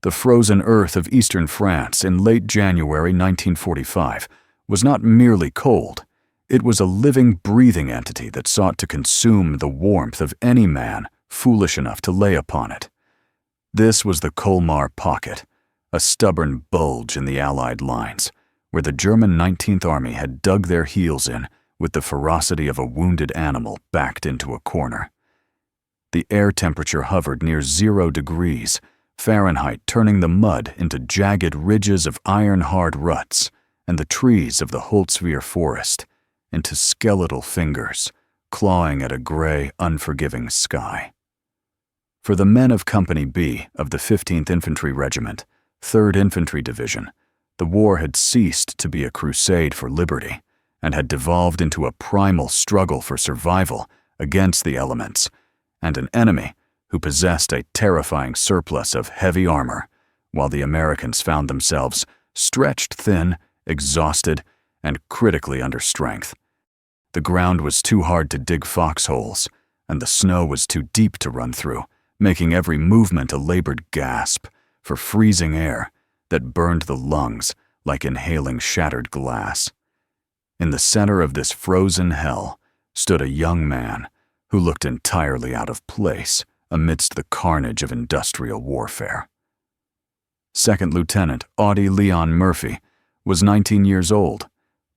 The frozen earth of eastern France in late January 1945 was not merely cold. It was a living, breathing entity that sought to consume the warmth of any man foolish enough to lay upon it. This was the Colmar Pocket, a stubborn bulge in the Allied lines, where the German 19th Army had dug their heels in with the ferocity of a wounded animal backed into a corner. The air temperature hovered near 0 degrees Fahrenheit, turning the mud into jagged ridges of iron-hard ruts and the trees of the Holzwehr forest into skeletal fingers clawing at a gray, unforgiving sky. For the men of Company B of the 15th Infantry Regiment, 3rd Infantry Division, the war had ceased to be a crusade for liberty and had devolved into a primal struggle for survival against the elements and an enemy who possessed a terrifying surplus of heavy armor, while the Americans found themselves stretched thin, exhausted, and critically under strength. The ground was too hard to dig foxholes, and the snow was too deep to run through, making every movement a labored gasp for freezing air that burned the lungs like inhaling shattered glass. In the center of this frozen hell stood a young man who looked entirely out of place amidst the carnage of industrial warfare. Second Lieutenant Audie Leon Murphy was 19 years old,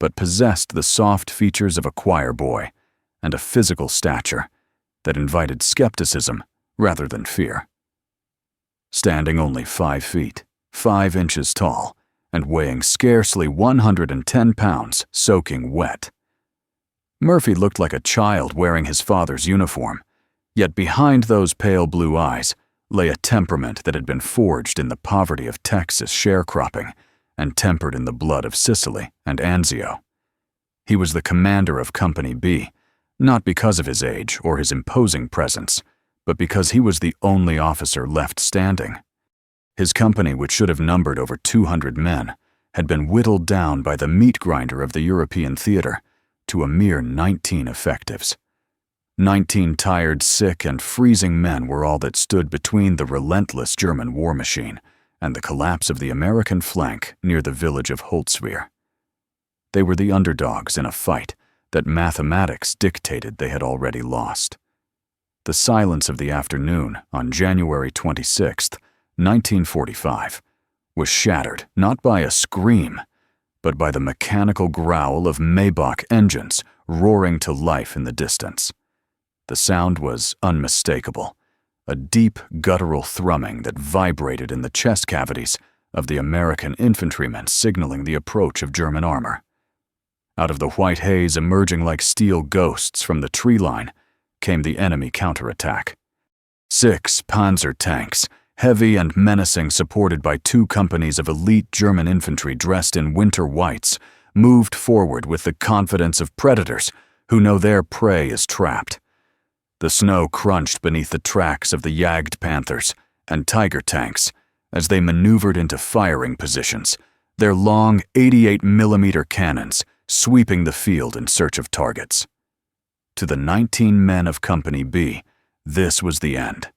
but possessed the soft features of a choir boy and a physical stature that invited skepticism rather than fear. Standing only 5 feet, 5 inches tall, and weighing scarcely 110 pounds, soaking wet, Murphy looked like a child wearing his father's uniform, yet behind those pale blue eyes lay a temperament that had been forged in the poverty of Texas sharecropping and tempered in the blood of Sicily and Anzio. He was the commander of Company B, not because of his age or his imposing presence, but because he was the only officer left standing. His company, which should have numbered over 200 men, had been whittled down by the meat grinder of the European theater to a mere 19 effectives. 19 tired, sick, and freezing men were all that stood between the relentless German war machine and the collapse of the American flank near the village of Holzwehr. They were the underdogs in a fight that mathematics dictated they had already lost. The silence of the afternoon on January 26, 1945, was shattered not by a scream, but by the mechanical growl of Maybach engines roaring to life in the distance. The sound was unmistakable, a deep, guttural thrumming that vibrated in the chest cavities of the American infantrymen signaling the approach of German armor. Out of the white haze emerging like steel ghosts from the tree line came the enemy counterattack. 6 Panzer tanks, heavy and menacing, supported by 2 companies of elite German infantry dressed in winter whites, moved forward with the confidence of predators who know their prey is trapped. The snow crunched beneath the tracks of the Jagd Panthers and Tiger tanks as they maneuvered into firing positions, their long 88mm cannons sweeping the field in search of targets. To the 19 men of Company B, this was the end.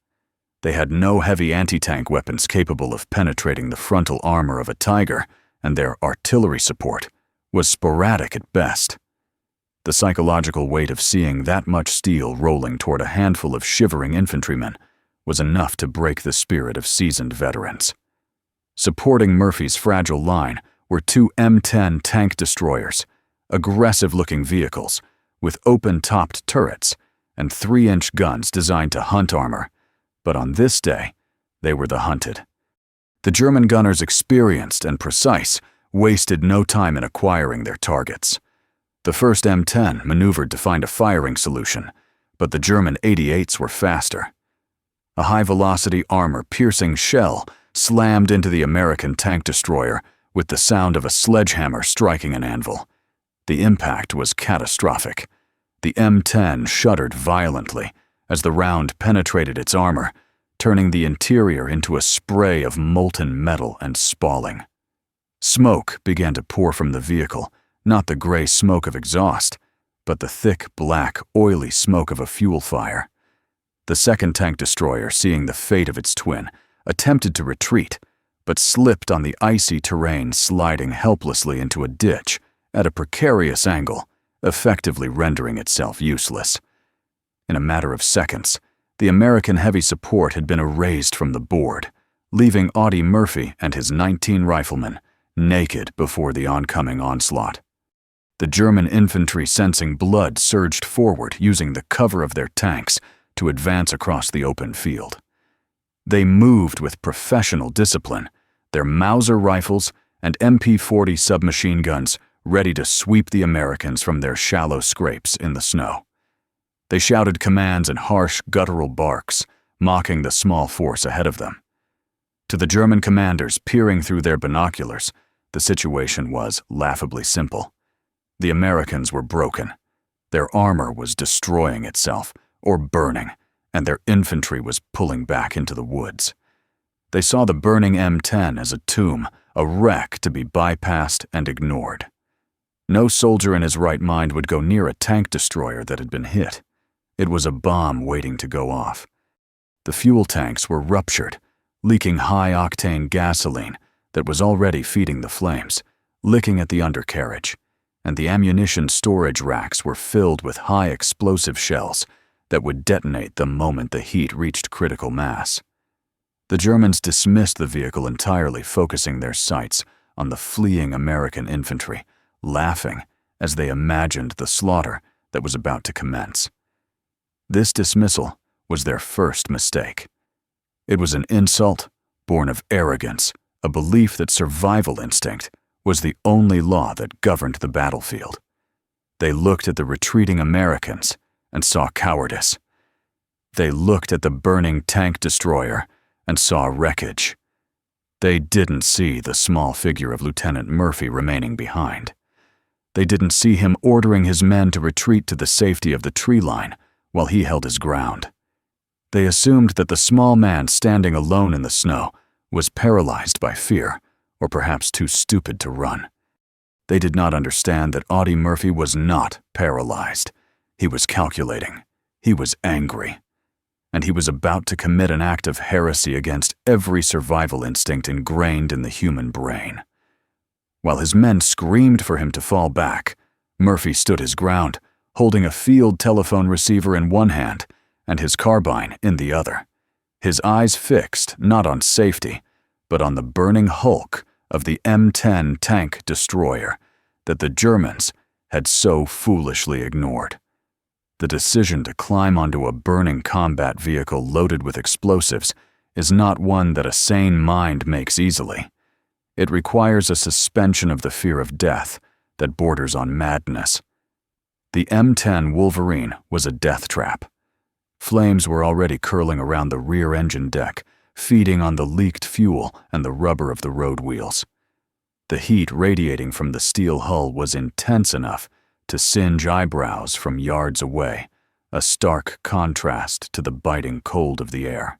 They had no heavy anti-tank weapons capable of penetrating the frontal armor of a Tiger, and their artillery support was sporadic at best. The psychological weight of seeing that much steel rolling toward a handful of shivering infantrymen was enough to break the spirit of seasoned veterans. Supporting Murphy's fragile line were 2 M10 tank destroyers, aggressive-looking vehicles with open-topped turrets and 3-inch guns designed to hunt armor, but on this day, they were the hunted. The German gunners, experienced and precise, wasted no time in acquiring their targets. The first M10 maneuvered to find a firing solution, but the German 88s were faster. A high-velocity armor-piercing shell slammed into the American tank destroyer with the sound of a sledgehammer striking an anvil. The impact was catastrophic. The M10 shuddered violently as the round penetrated its armor, turning the interior into a spray of molten metal and spalling. Smoke began to pour from the vehicle, not the gray smoke of exhaust, but the thick, black, oily smoke of a fuel fire. The second tank destroyer, seeing the fate of its twin, attempted to retreat, but slipped on the icy terrain, sliding helplessly into a ditch at a precarious angle, effectively rendering itself useless. In a matter of seconds, the American heavy support had been erased from the board, leaving Audie Murphy and his 19 riflemen naked before the oncoming onslaught. The German infantry, sensing blood, surged forward, using the cover of their tanks to advance across the open field. They moved with professional discipline, their Mauser rifles and MP-40 submachine guns ready to sweep the Americans from their shallow scrapes in the snow. They shouted commands in harsh, guttural barks, mocking the small force ahead of them. To the German commanders peering through their binoculars, the situation was laughably simple. The Americans were broken. Their armor was destroying itself, or burning, and their infantry was pulling back into the woods. They saw the burning M10 as a tomb, a wreck to be bypassed and ignored. No soldier in his right mind would go near a tank destroyer that had been hit. It was a bomb waiting to go off. The fuel tanks were ruptured, leaking high-octane gasoline that was already feeding the flames, licking at the undercarriage, and the ammunition storage racks were filled with high explosive shells that would detonate the moment the heat reached critical mass. The Germans dismissed the vehicle entirely, focusing their sights on the fleeing American infantry, laughing as they imagined the slaughter that was about to commence. This dismissal was their first mistake. It was an insult born of arrogance, a belief that survival instinct was the only law that governed the battlefield. They looked at the retreating Americans and saw cowardice. They looked at the burning tank destroyer and saw wreckage. They didn't see the small figure of Lieutenant Murphy remaining behind. They didn't see him ordering his men to retreat to the safety of the tree line while he held his ground. They assumed that the small man standing alone in the snow was paralyzed by fear, or perhaps too stupid to run. They did not understand that Audie Murphy was not paralyzed. He was calculating. He was angry. And he was about to commit an act of heresy against every survival instinct ingrained in the human brain. While his men screamed for him to fall back, Murphy stood his ground, holding a field telephone receiver in one hand and his carbine in the other, his eyes fixed not on safety, but on the burning hulk of the M10 tank destroyer that the Germans had so foolishly ignored. The decision to climb onto a burning combat vehicle loaded with explosives is not one that a sane mind makes easily. It requires a suspension of the fear of death that borders on madness. The M10 Wolverine was a death trap. Flames were already curling around the rear engine deck, feeding on the leaked fuel and the rubber of the road wheels. The heat radiating from the steel hull was intense enough to singe eyebrows from yards away, a stark contrast to the biting cold of the air.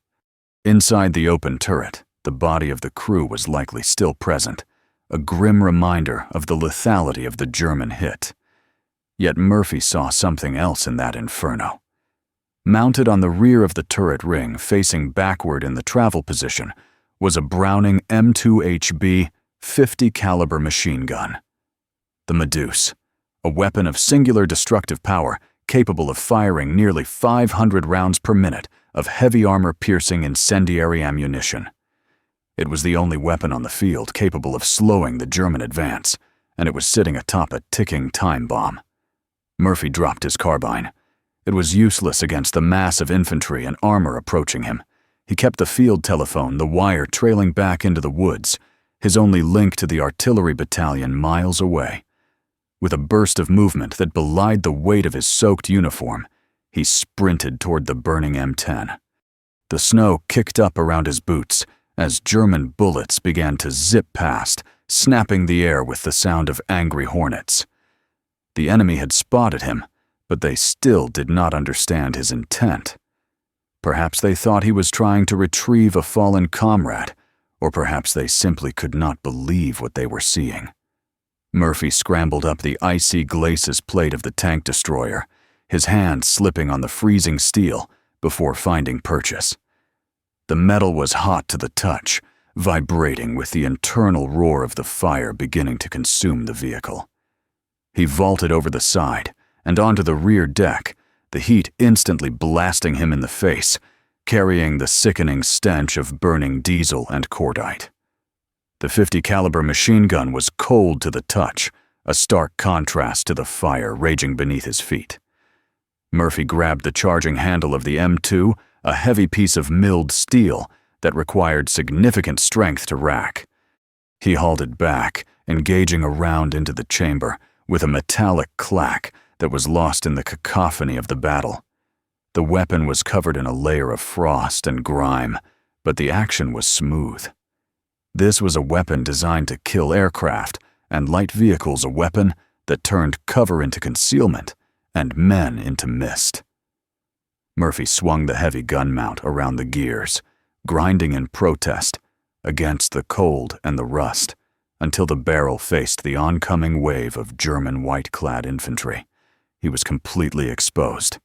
Inside the open turret, the body of the crew was likely still present, a grim reminder of the lethality of the German hit. Yet Murphy saw something else in that inferno. Mounted on the rear of the turret ring, facing backward in the travel position, was a Browning M2HB 50 caliber machine gun. The Medusa, a weapon of singular destructive power capable of firing nearly 500 rounds per minute of heavy armor-piercing incendiary ammunition. It was the only weapon on the field capable of slowing the German advance, and it was sitting atop a ticking time bomb. Murphy dropped his carbine. It was useless against the mass of infantry and armor approaching him. He kept the field telephone, the wire trailing back into the woods, his only link to the artillery battalion miles away. With a burst of movement that belied the weight of his soaked uniform, he sprinted toward the burning M10. The snow kicked up around his boots as German bullets began to zip past, snapping the air with the sound of angry hornets. The enemy had spotted him, but they still did not understand his intent. Perhaps they thought he was trying to retrieve a fallen comrade, or perhaps they simply could not believe what they were seeing. Murphy scrambled up the icy glacis plate of the tank destroyer, his hand slipping on the freezing steel before finding purchase. The metal was hot to the touch, vibrating with the internal roar of the fire beginning to consume the vehicle. He vaulted over the side and onto the rear deck, the heat instantly blasting him in the face, carrying the sickening stench of burning diesel and cordite. The .50 caliber machine gun was cold to the touch, a stark contrast to the fire raging beneath his feet. Murphy grabbed the charging handle of the M2, a heavy piece of milled steel that required significant strength to rack. He hauled it back, engaging a round into the chamber with a metallic clack that was lost in the cacophony of the battle. The weapon was covered in a layer of frost and grime, but the action was smooth. This was a weapon designed to kill aircraft, and light vehicles a weapon that turned cover into concealment and men into mist. Murphy swung the heavy gun mount around the gears, grinding in protest against the cold and the rust, until the barrel faced the oncoming wave of German white-clad infantry. He was completely exposed.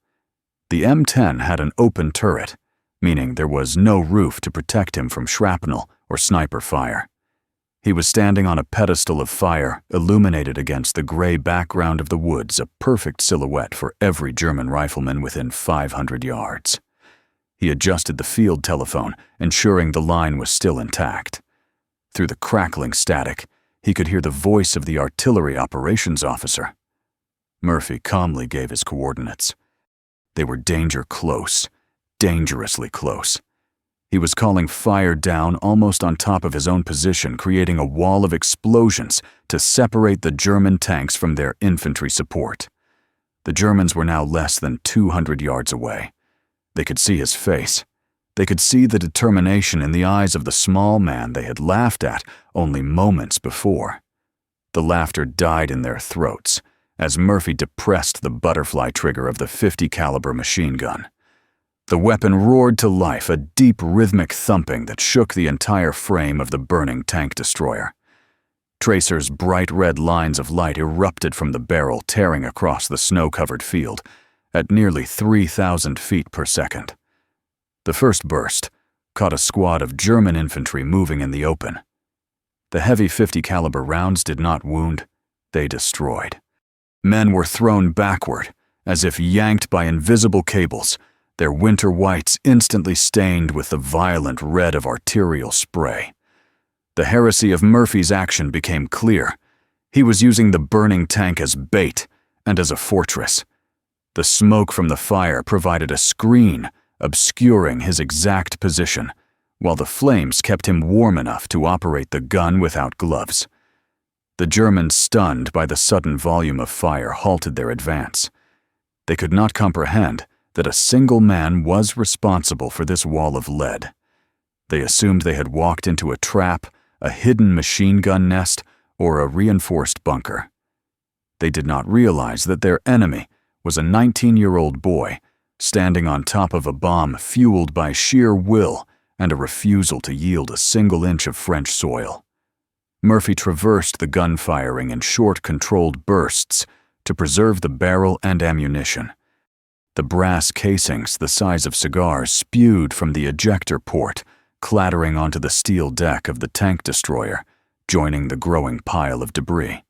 The M10 had an open turret, meaning there was no roof to protect him from shrapnel or sniper fire. He was standing on a pedestal of fire, illuminated against the gray background of the woods, a perfect silhouette for every German rifleman within 500 yards. He adjusted the field telephone, ensuring the line was still intact. Through the crackling static, he could hear the voice of the artillery operations officer. Murphy calmly gave his coordinates. They were danger close, dangerously close. He was calling fire down almost on top of his own position, creating a wall of explosions to separate the German tanks from their infantry support. The Germans were now less than 200 yards away. They could see his face. They could see the determination in the eyes of the small man they had laughed at only moments before. The laughter died in their throats as Murphy depressed the butterfly trigger of the .50 caliber machine gun. The weapon roared to life, a deep rhythmic thumping that shook the entire frame of the burning tank destroyer. Tracer's bright red lines of light erupted from the barrel, tearing across the snow-covered field at nearly 3,000 feet per second. The first burst caught a squad of German infantry moving in the open. The heavy .50 caliber rounds did not wound, they destroyed. Men were thrown backward, as if yanked by invisible cables, their winter whites instantly stained with the violent red of arterial spray. The heresy of Murphy's action became clear. He was using the burning tank as bait and as a fortress. The smoke from the fire provided a screen, obscuring his exact position, while the flames kept him warm enough to operate the gun without gloves. The Germans, stunned by the sudden volume of fire, halted their advance. They could not comprehend that a single man was responsible for this wall of lead. They assumed they had walked into a trap, a hidden machine gun nest, or a reinforced bunker. They did not realize that their enemy was a 19-year-old boy standing on top of a bomb fueled by sheer will and a refusal to yield a single inch of French soil. Murphy traversed the gun firing in short, controlled bursts to preserve the barrel and ammunition. The brass casings, the size of cigars, spewed from the ejector port, clattering onto the steel deck of the tank destroyer, joining the growing pile of debris.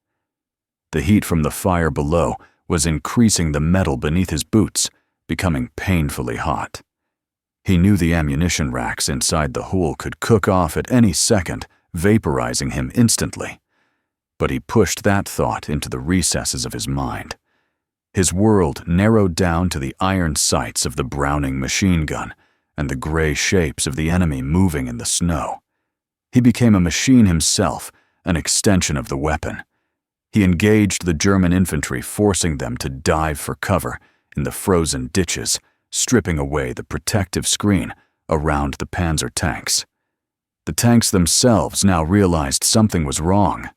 The heat from the fire below was increasing the metal beneath his boots, becoming painfully hot. He knew the ammunition racks inside the hole could cook off at any second, vaporizing him instantly. But he pushed that thought into the recesses of his mind. His world narrowed down to the iron sights of the Browning machine gun and the gray shapes of the enemy moving in the snow. He became a machine himself, an extension of the weapon. He engaged the German infantry, forcing them to dive for cover in the frozen ditches, stripping away the protective screen around the Panzer tanks. The tanks themselves now realized something was wrong.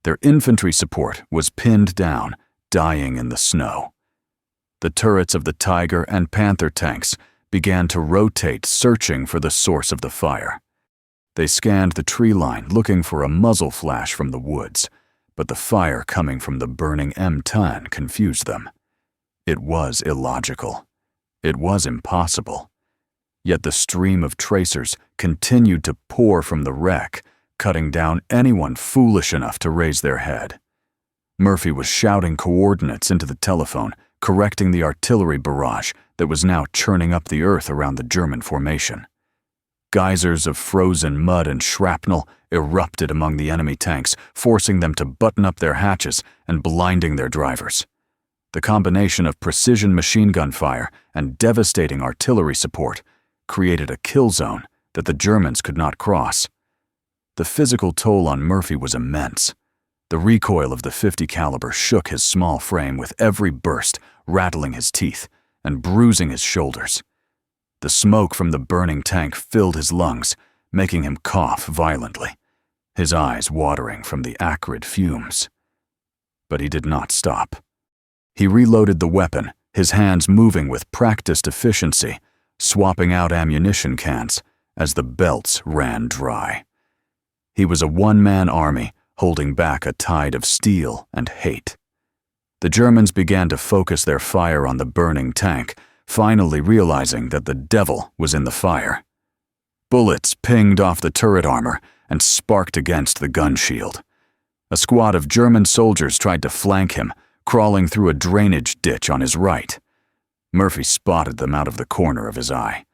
Their infantry support was pinned down, dying in the snow. The turrets of the Tiger and Panther tanks began to rotate, searching for the source of the fire. They scanned the tree line, looking for a muzzle flash from the woods, but the fire coming from the burning M10 confused them. It was illogical. It was impossible. Yet the stream of tracers continued to pour from the wreck, cutting down anyone foolish enough to raise their head. Murphy was shouting coordinates into the telephone, correcting the artillery barrage that was now churning up the earth around the German formation. Geysers of frozen mud and shrapnel erupted among the enemy tanks, forcing them to button up their hatches and blinding their drivers. The combination of precision machine gun fire and devastating artillery support created a kill zone that the Germans could not cross. The physical toll on Murphy was immense. The recoil of the .50 caliber shook his small frame with every burst, rattling his teeth and bruising his shoulders. The smoke from the burning tank filled his lungs, making him cough violently, his eyes watering from the acrid fumes. But he did not stop. He reloaded the weapon, his hands moving with practiced efficiency, swapping out ammunition cans as the belts ran dry. He was a one-man army holding back a tide of steel and hate. The Germans began to focus their fire on the burning tank, finally realizing that the devil was in the fire. Bullets pinged off the turret armor and sparked against the gun shield. A squad of German soldiers tried to flank him, crawling through a drainage ditch on his right. Murphy spotted them out of the corner of his eye.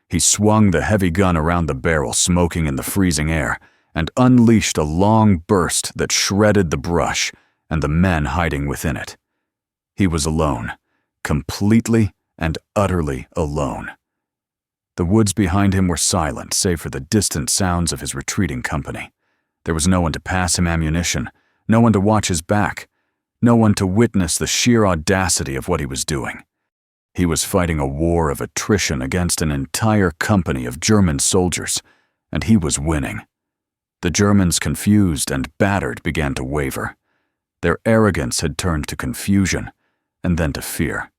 He swung the heavy gun around the barrel, smoking in the freezing air, and unleashed a long burst that shredded the brush and the men hiding within it. He was alone, completely and utterly alone. The woods behind him were silent, save for the distant sounds of his retreating company. There was no one to pass him ammunition, no one to watch his back, no one to witness the sheer audacity of what he was doing. He was fighting a war of attrition against an entire company of German soldiers, and he was winning. The Germans, confused and battered, began to waver. Their arrogance had turned to confusion, and then to fear.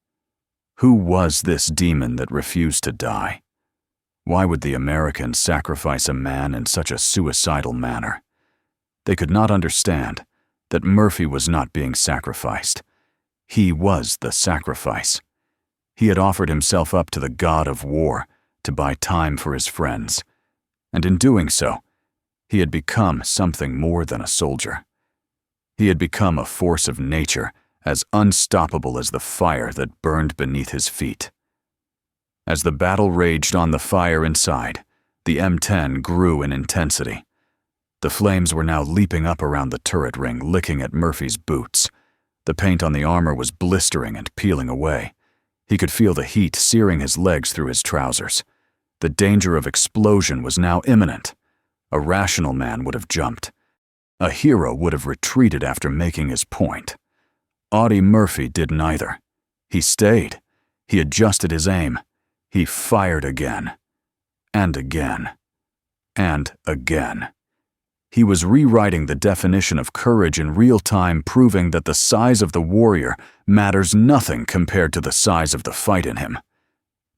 Who was this demon that refused to die? Why would the Americans sacrifice a man in such a suicidal manner? They could not understand that Murphy was not being sacrificed. He was the sacrifice. He had offered himself up to the god of war to buy time for his friends, and in doing so, he had become something more than a soldier. He had become a force of nature as unstoppable as the fire that burned beneath his feet. As the battle raged on the fire inside, the M10 grew in intensity. The flames were now leaping up around the turret ring, licking at Murphy's boots. The paint on the armor was blistering and peeling away. He could feel the heat searing his legs through his trousers. The danger of explosion was now imminent. A rational man would have jumped. A hero would have retreated after making his point. Audie Murphy did neither. He stayed. He adjusted his aim. He fired again. And again. And again. He was rewriting the definition of courage in real time, proving that the size of the warrior matters nothing compared to the size of the fight in him.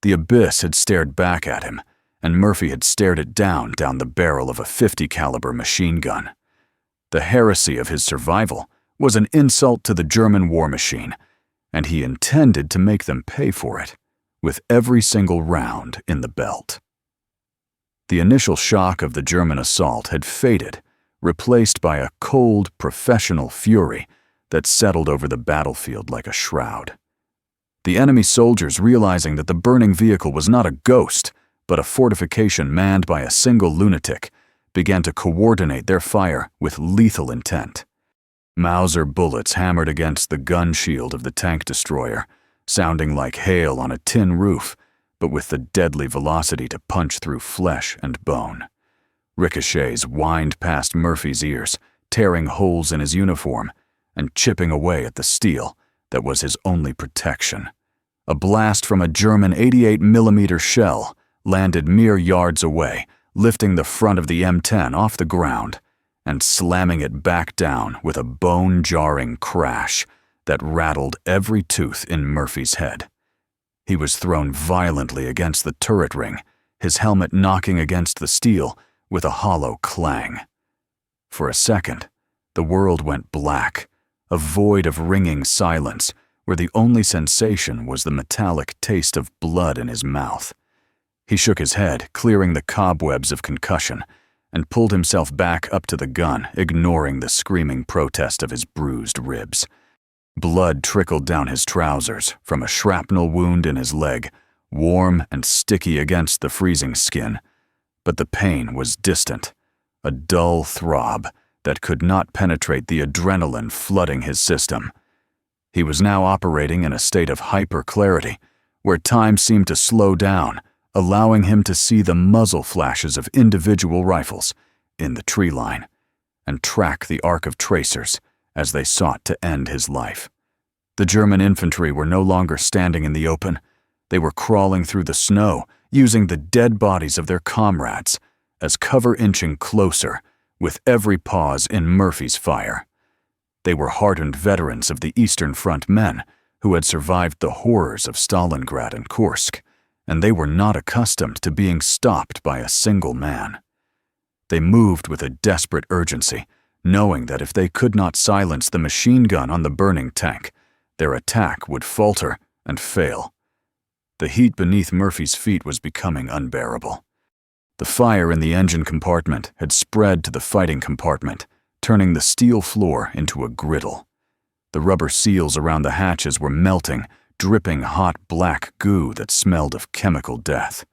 The abyss had stared back at him, and Murphy had stared it down the barrel of a .50 caliber machine gun. The heresy of his survival was an insult to the German war machine, and he intended to make them pay for it, with every single round in the belt. The initial shock of the German assault had faded, replaced by a cold, professional fury that settled over the battlefield like a shroud. The enemy soldiers, realizing that the burning vehicle was not a ghost, but a fortification manned by a single lunatic, began to coordinate their fire with lethal intent. Mauser bullets hammered against the gun shield of the tank destroyer, sounding like hail on a tin roof, but with the deadly velocity to punch through flesh and bone. Ricochets whined past Murphy's ears, tearing holes in his uniform and chipping away at the steel that was his only protection. A blast from a German 88mm shell landed mere yards away, lifting the front of the M10 off the ground and slamming it back down with a bone-jarring crash that rattled every tooth in Murphy's head. He was thrown violently against the turret ring, his helmet knocking against the steel with a hollow clang. For a second, the world went black, a void of ringing silence where the only sensation was the metallic taste of blood in his mouth. He shook his head, clearing the cobwebs of concussion, and pulled himself back up to the gun, ignoring the screaming protest of his bruised ribs. Blood trickled down his trousers from a shrapnel wound in his leg, warm and sticky against the freezing skin. But the pain was distant, a dull throb that could not penetrate the adrenaline flooding his system. He was now operating in a state of hyper-clarity, where time seemed to slow down, allowing him to see the muzzle flashes of individual rifles in the tree line and track the arc of tracers as they sought to end his life. The German infantry were no longer standing in the open. They were crawling through the snow, using the dead bodies of their comrades as cover, inching closer with every pause in Murphy's fire. They were hardened veterans of the Eastern Front men who had survived the horrors of Stalingrad and Kursk, and they were not accustomed to being stopped by a single man. They moved with a desperate urgency, knowing that if they could not silence the machine gun on the burning tank, their attack would falter and fail. The heat beneath Murphy's feet was becoming unbearable. The fire in the engine compartment had spread to the fighting compartment, turning the steel floor into a griddle. The rubber seals around the hatches were melting, dripping hot black goo that smelled of chemical death.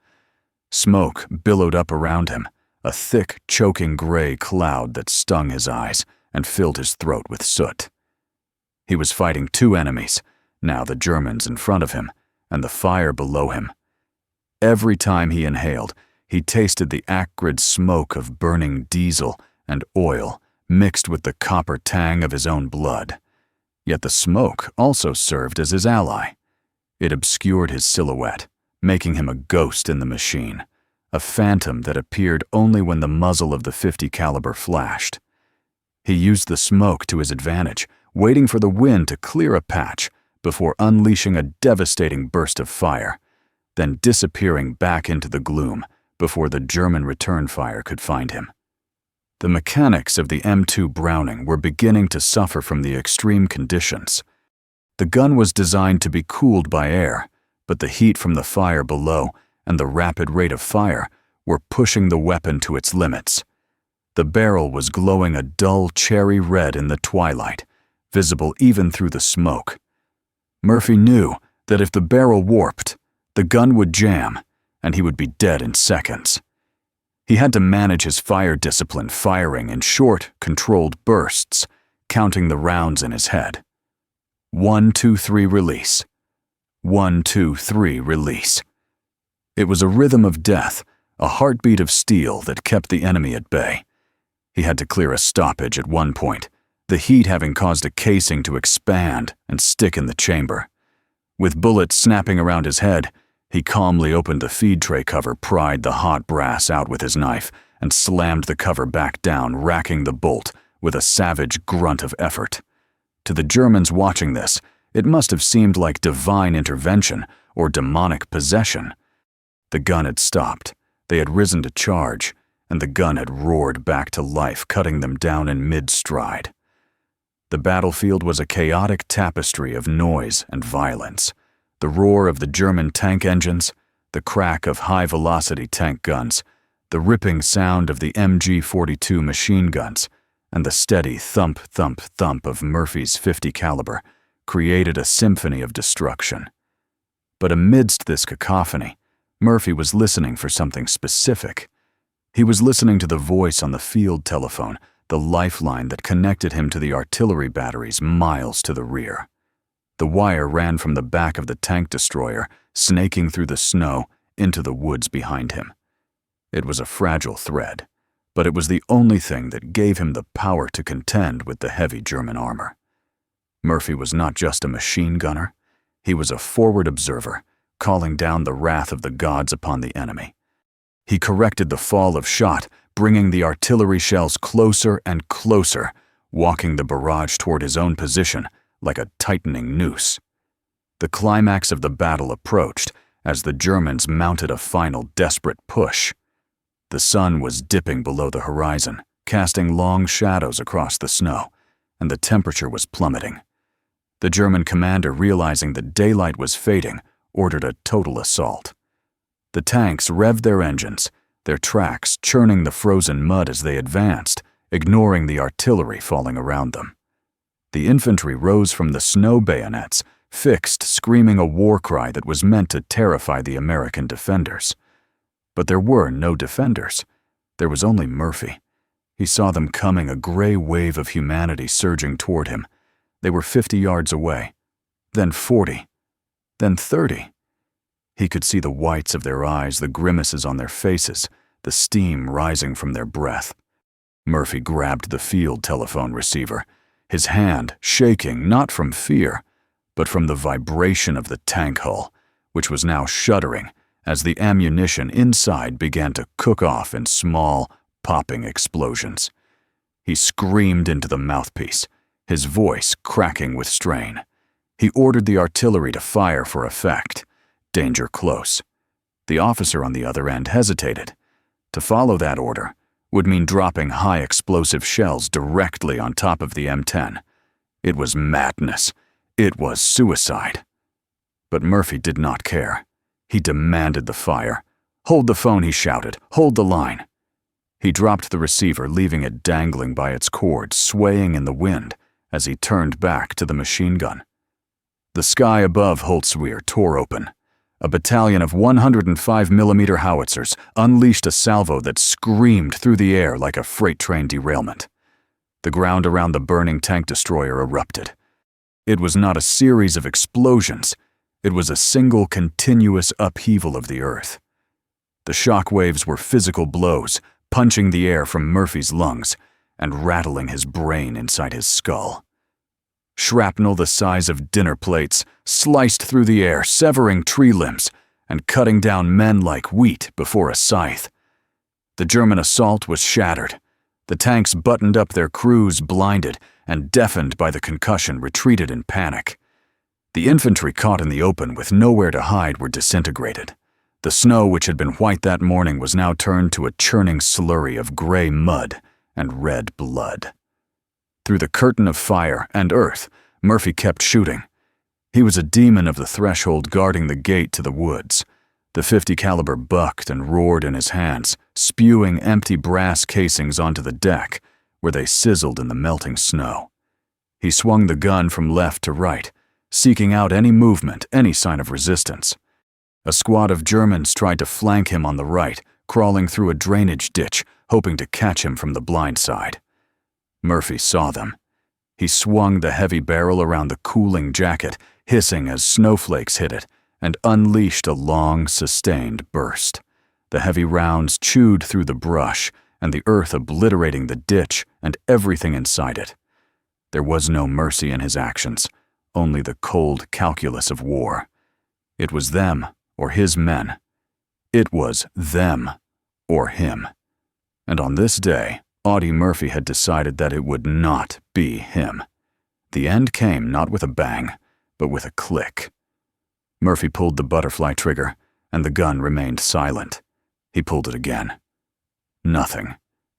Smoke billowed up around him, a thick, choking gray cloud that stung his eyes and filled his throat with soot. He was fighting two enemies, now the Germans in front of him and the fire below him. Every time he inhaled, he tasted the acrid smoke of burning diesel and oil mixed with the copper tang of his own blood. Yet the smoke also served as his ally. It obscured his silhouette, making him a ghost in the machine, a phantom that appeared only when the muzzle of the .50 caliber flashed. He used the smoke to his advantage, waiting for the wind to clear a patch before unleashing a devastating burst of fire, then disappearing back into the gloom before the German return fire could find him. The mechanics of the M2 Browning were beginning to suffer from the extreme conditions. The gun was designed to be cooled by air, but the heat from the fire below and the rapid rate of fire were pushing the weapon to its limits. The barrel was glowing a dull cherry red in the twilight, visible even through the smoke. Murphy knew that if the barrel warped, the gun would jam, and he would be dead in seconds. He had to manage his fire discipline, firing in short, controlled bursts, counting the rounds in his head. 1, 2, 3, release. 1, 2, 3, release. It was a rhythm of death, a heartbeat of steel that kept the enemy at bay. He had to clear a stoppage at one point, the heat having caused a casing to expand and stick in the chamber. With bullets snapping around his head, he calmly opened the feed tray cover, pried the hot brass out with his knife, and slammed the cover back down, racking the bolt with a savage grunt of effort. To the Germans watching this, it must have seemed like divine intervention or demonic possession. The gun had stopped, they had risen to charge, and the gun had roared back to life, cutting them down in mid-stride. The battlefield was a chaotic tapestry of noise and violence. The roar of the German tank engines, the crack of high-velocity tank guns, the ripping sound of the MG-42 machine guns, and the steady thump, thump, thump of Murphy's .50 caliber created a symphony of destruction. But amidst this cacophony, Murphy was listening for something specific. He was listening to the voice on the field telephone, the lifeline that connected him to the artillery batteries miles to the rear. The wire ran from the back of the tank destroyer, snaking through the snow into the woods behind him. It was a fragile thread, but it was the only thing that gave him the power to contend with the heavy German armor. Murphy was not just a machine gunner, he was a forward observer, calling down the wrath of the gods upon the enemy. He corrected the fall of shot, bringing the artillery shells closer and closer, walking the barrage toward his own position like a tightening noose. The climax of the battle approached as the Germans mounted a final desperate push. The sun was dipping below the horizon, casting long shadows across the snow, and the temperature was plummeting. The German commander, realizing that daylight was fading, ordered a total assault. The tanks revved their engines, their tracks churning the frozen mud as they advanced, ignoring the artillery falling around them. The infantry rose from the snow bayonets, fixed, screaming a war cry that was meant to terrify the American defenders. But there were no defenders. There was only Murphy. He saw them coming, a gray wave of humanity surging toward him. They were 50 yards away, then 40, then 30. He could see the whites of their eyes, the grimaces on their faces, the steam rising from their breath. Murphy grabbed the field telephone receiver, his hand shaking not from fear, but from the vibration of the tank hull, which was now shuddering as the ammunition inside began to cook off in small, popping explosions. He screamed into the mouthpiece, his voice cracking with strain. He ordered the artillery to fire for effect. Danger close. The officer on the other end hesitated. To follow that order would mean dropping high explosive shells directly on top of the M10. It was madness. It was suicide. But Murphy did not care. He demanded the fire. "Hold the phone," he shouted. "Hold the line." He dropped the receiver, leaving it dangling by its cord, swaying in the wind as he turned back to the machine gun. The sky above Holtzwihr tore open. A battalion of 105mm howitzers unleashed a salvo that screamed through the air like a freight train derailment. The ground around the burning tank destroyer erupted. It was not a series of explosions. It was a single continuous upheaval of the earth. The shock waves were physical blows, punching the air from Murphy's lungs and rattling his brain inside his skull. Shrapnel the size of dinner plates sliced through the air, severing tree limbs and cutting down men like wheat before a scythe. The German assault was shattered. The tanks buttoned up their crews, blinded and deafened by the concussion, retreated in panic. The infantry caught in the open with nowhere to hide were disintegrated. The snow, which had been white that morning, was now turned to a churning slurry of gray mud and red blood. Through the curtain of fire and earth, Murphy kept shooting. He was a demon of the threshold guarding the gate to the woods. The .50 caliber bucked and roared in his hands, spewing empty brass casings onto the deck, where they sizzled in the melting snow. He swung the gun from left to right, seeking out any movement, any sign of resistance. A squad of Germans tried to flank him on the right, crawling through a drainage ditch, hoping to catch him from the blind side. Murphy saw them. He swung the heavy barrel around the cooling jacket, hissing as snowflakes hit it, and unleashed a long, sustained burst. The heavy rounds chewed through the brush, and the earth obliterating the ditch and everything inside it. There was no mercy in his actions, only the cold calculus of war. It was them or his men. It was them or him. And on this day, Audie Murphy had decided that it would not be him. The end came not with a bang, but with a click. Murphy pulled the butterfly trigger, and the gun remained silent. He pulled it again. Nothing.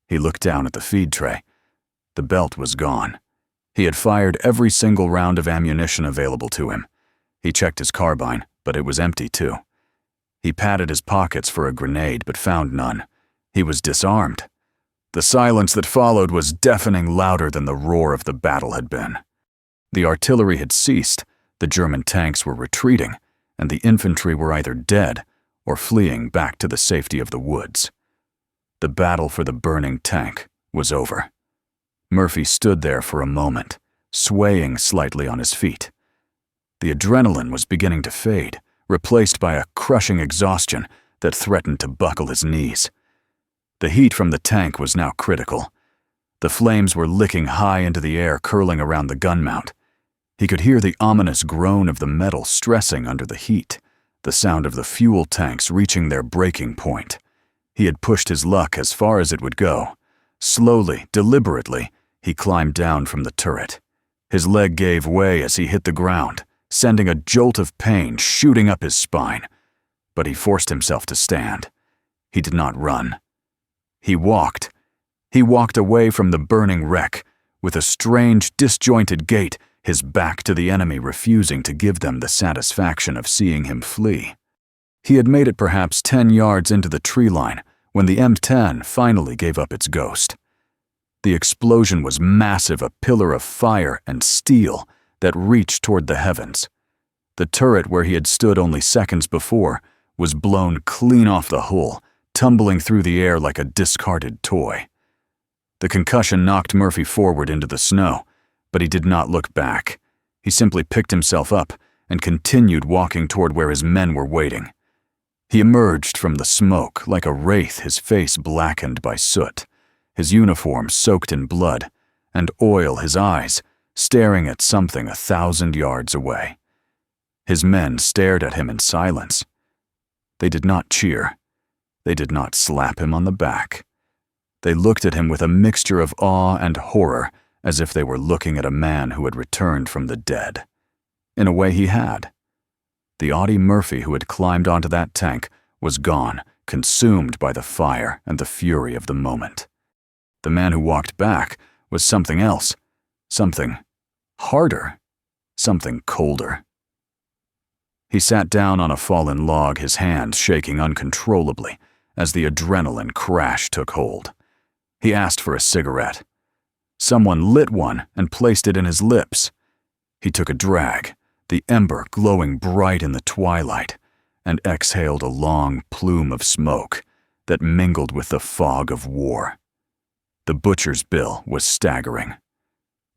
He looked down at the feed tray. The belt was gone. He had fired every single round of ammunition available to him. He checked his carbine, but it was empty too. He patted his pockets for a grenade, but found none. He was disarmed. The silence that followed was deafening, louder than the roar of the battle had been. The artillery had ceased, the German tanks were retreating, and the infantry were either dead or fleeing back to the safety of the woods. The battle for the burning tank was over. Murphy stood there for a moment, swaying slightly on his feet. The adrenaline was beginning to fade, replaced by a crushing exhaustion that threatened to buckle his knees. The heat from the tank was now critical. The flames were licking high into the air, curling around the gun mount. He could hear the ominous groan of the metal stressing under the heat, the sound of the fuel tanks reaching their breaking point. He had pushed his luck as far as it would go. Slowly, deliberately, he climbed down from the turret. His leg gave way as he hit the ground, sending a jolt of pain shooting up his spine. But he forced himself to stand. He did not run. He walked. He walked away from the burning wreck, with a strange, disjointed gait, his back to the enemy, refusing to give them the satisfaction of seeing him flee. He had made it perhaps 10 yards into the tree line when the M10 finally gave up its ghost. The explosion was massive, a pillar of fire and steel that reached toward the heavens. The turret where he had stood only seconds before was blown clean off the hull, tumbling through the air like a discarded toy. The concussion knocked Murphy forward into the snow, but he did not look back. He simply picked himself up and continued walking toward where his men were waiting. He emerged from the smoke like a wraith, his face blackened by soot, his uniform soaked in blood, and oil his eyes, staring at something 1,000 yards away. His men stared at him in silence. They did not cheer. They did not slap him on the back. They looked at him with a mixture of awe and horror, as if they were looking at a man who had returned from the dead. In a way, he had. The Audie Murphy who had climbed onto that tank was gone, consumed by the fire and the fury of the moment. The man who walked back was something else, something harder, something colder. He sat down on a fallen log, his hands shaking uncontrollably as the adrenaline crash took hold. He asked for a cigarette. Someone lit one and placed it in his lips. He took a drag, the ember glowing bright in the twilight, and exhaled a long plume of smoke that mingled with the fog of war. The butcher's bill was staggering.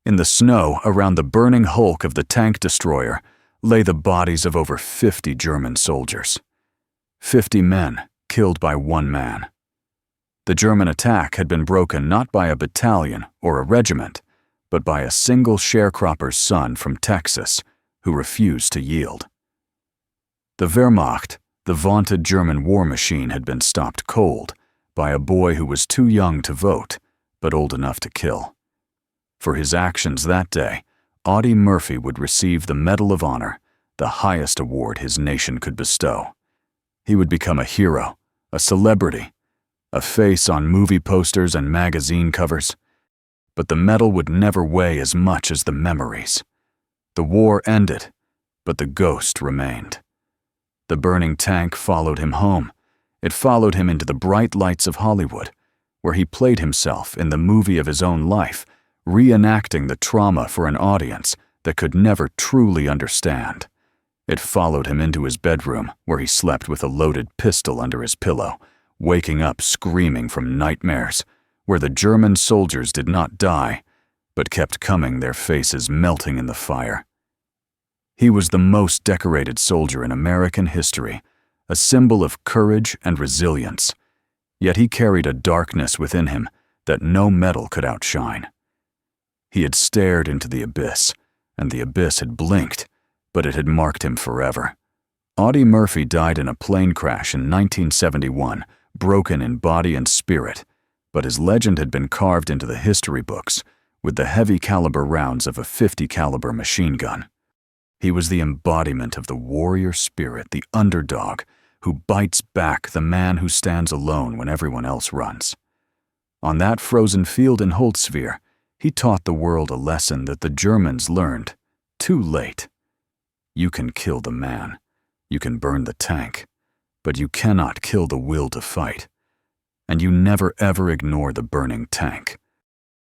In the snow around the burning hulk of the tank destroyer lay the bodies of over 50 German soldiers. 50 men killed by one man. The German attack had been broken not by a battalion or a regiment, but by a single sharecropper's son from Texas who refused to yield. The Wehrmacht, the vaunted German war machine, had been stopped cold by a boy who was too young to vote, but old enough to kill. For his actions that day, Audie Murphy would receive the Medal of Honor, the highest award his nation could bestow. He would become a hero, a celebrity, a face on movie posters and magazine covers. But the medal would never weigh as much as the memories. The war ended, but the ghost remained. The burning tank followed him home. It followed him into the bright lights of Hollywood, where he played himself in the movie of his own life, reenacting the trauma for an audience that could never truly understand. It followed him into his bedroom, where he slept with a loaded pistol under his pillow, waking up screaming from nightmares, where the German soldiers did not die, but kept coming, their faces melting in the fire. He was the most decorated soldier in American history, a symbol of courage and resilience, yet he carried a darkness within him that no medal could outshine. He had stared into the abyss, and the abyss had blinked, but it had marked him forever. Audie Murphy died in a plane crash in 1971, broken in body and spirit, but his legend had been carved into the history books with the heavy caliber rounds of a .50 caliber machine gun. He was the embodiment of the warrior spirit, the underdog who bites back, the man who stands alone when everyone else runs. On that frozen field in Holtzwihr, he taught the world a lesson that the Germans learned too late. You can kill the man, you can burn the tank, but you cannot kill the will to fight. And you never ever ignore the burning tank.